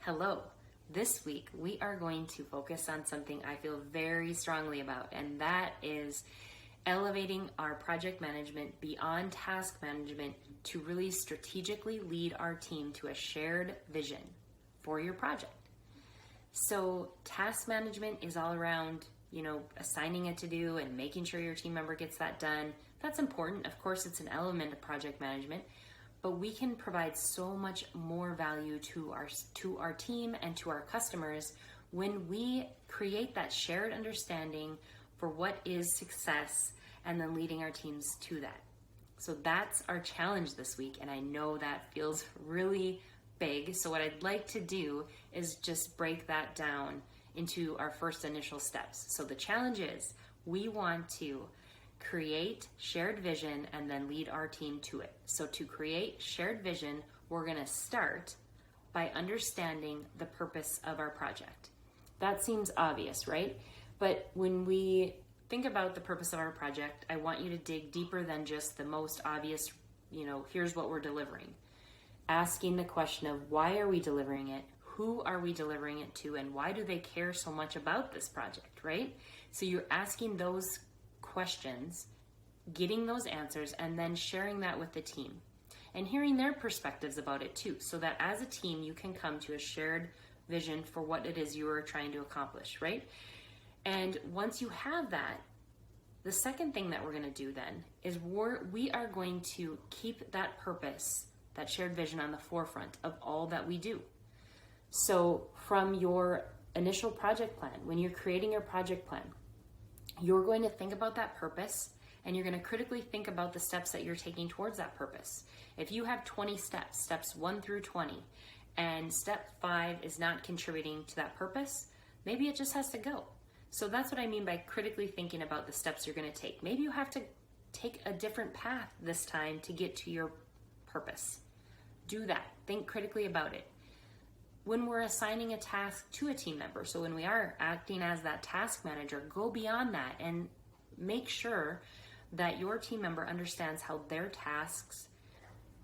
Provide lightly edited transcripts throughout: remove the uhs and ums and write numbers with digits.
Hello. This week we are going to focus on something I feel very strongly about, and that is elevating our project management beyond task management to really strategically lead our team to a shared vision for your project. So task management is all around, assigning a to-do and making sure your team member gets that done. That's important. Of course, it's an element of project management, but we can provide so much more value to our team and to our customers when we create that shared understanding for what is success and then leading our teams to that. So that's our challenge this week, and I know that feels really big. So what I'd like to do is just break that down into our first initial steps. So the challenge is we want to create shared vision and then lead our team to it. So to create shared vision, we're going to start by understanding the purpose of our project. That seems obvious, right? But when we think about the purpose of our project, I want you to dig deeper than just the most obvious, here's what we're delivering. Asking the question of why are we delivering it? Who are we delivering it to? And why do they care so much about this project, right? So you're asking those questions, getting those answers, and then sharing that with the team and hearing their perspectives about it too, so that as a team you can come to a shared vision for what it is you are trying to accomplish, right? And once you have that, the second thing that we're going to do then is we are going to keep that purpose, that shared vision, on the forefront of all that we do. So from your initial project plan, when you're creating your project plan, you're going to think about that purpose, and you're going to critically think about the steps that you're taking towards that purpose. If you have 20 steps 1 through 20, and step 5 is not contributing to that purpose, maybe it just has to go. So that's what I mean by critically thinking about the steps you're going to take. Maybe you have to take a different path this time to get to your purpose. Do that. Think critically about it. When we're assigning a task to a team member, so when we are acting as that task manager, go beyond that and make sure that your team member understands how their tasks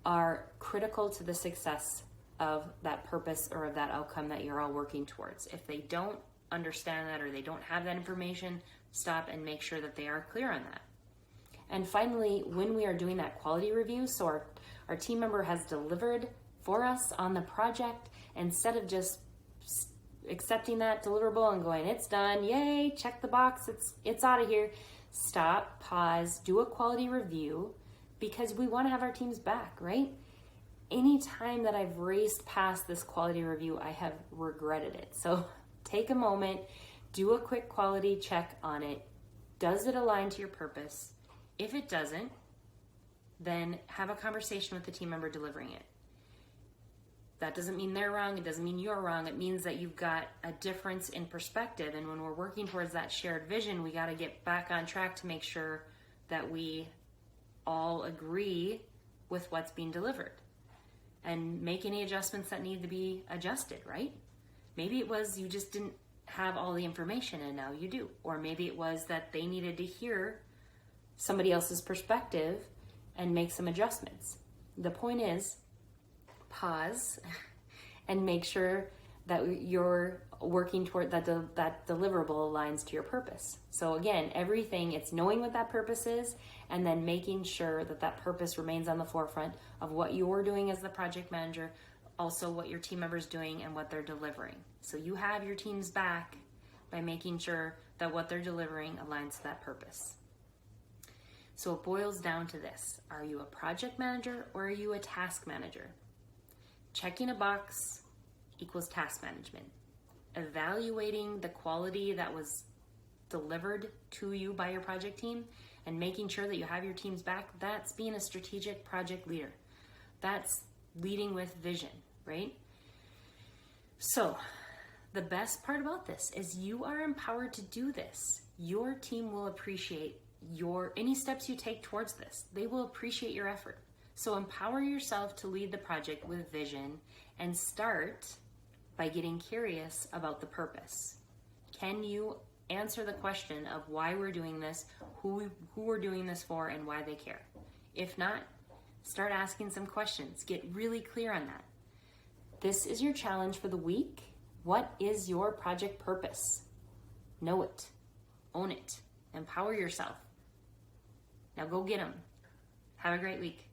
are critical to the success of that purpose or of that outcome that you're all working towards. If they don't understand that or they don't have that information, stop and make sure that they are clear on that. And finally, when we are doing that quality review, so our team member has delivered for us on the project, instead of just accepting that deliverable and going, it's done, yay, check the box, it's out of here. Stop, pause, do a quality review, because we want to have our teams back, right? Anytime that I've raced past this quality review, I have regretted it. So take a moment, do a quick quality check on it. Does it align to your purpose? If it doesn't, then have a conversation with the team member delivering it. That doesn't mean they're wrong. It doesn't mean you're wrong. It means that you've got a difference in perspective. And when we're working towards that shared vision, we got to get back on track to make sure that we all agree with what's being delivered and make any adjustments that need to be adjusted, right? Maybe it was you just didn't have all the information and now you do. Or maybe it was that they needed to hear somebody else's perspective and make some adjustments. The point is, pause and make sure that you're working toward that deliverable aligns to your purpose. So again, everything, it's knowing what that purpose is and then making sure that that purpose remains on the forefront of what you're doing as the project manager, also what your team members doing and what they're delivering. So you have your teams back by making sure that what they're delivering aligns to that purpose. So it boils down to this: are you a project manager or are you a task manager? Checking a box equals task management. Evaluating the quality that was delivered to you by your project team and making sure that you have your teams back, that's being a strategic project leader. That's leading with vision, right? So the best part about this is you are empowered to do this. Your team will appreciate any steps you take towards this. They will appreciate your effort. So empower yourself to lead the project with vision and start by getting curious about the purpose. Can you answer the question of why we're doing this, who we're doing this for, and why they care? If not, start asking some questions. Get really clear on that. this is your challenge for the week. What is your project purpose? Know it, own it, empower yourself. Now go get them. Have a great week.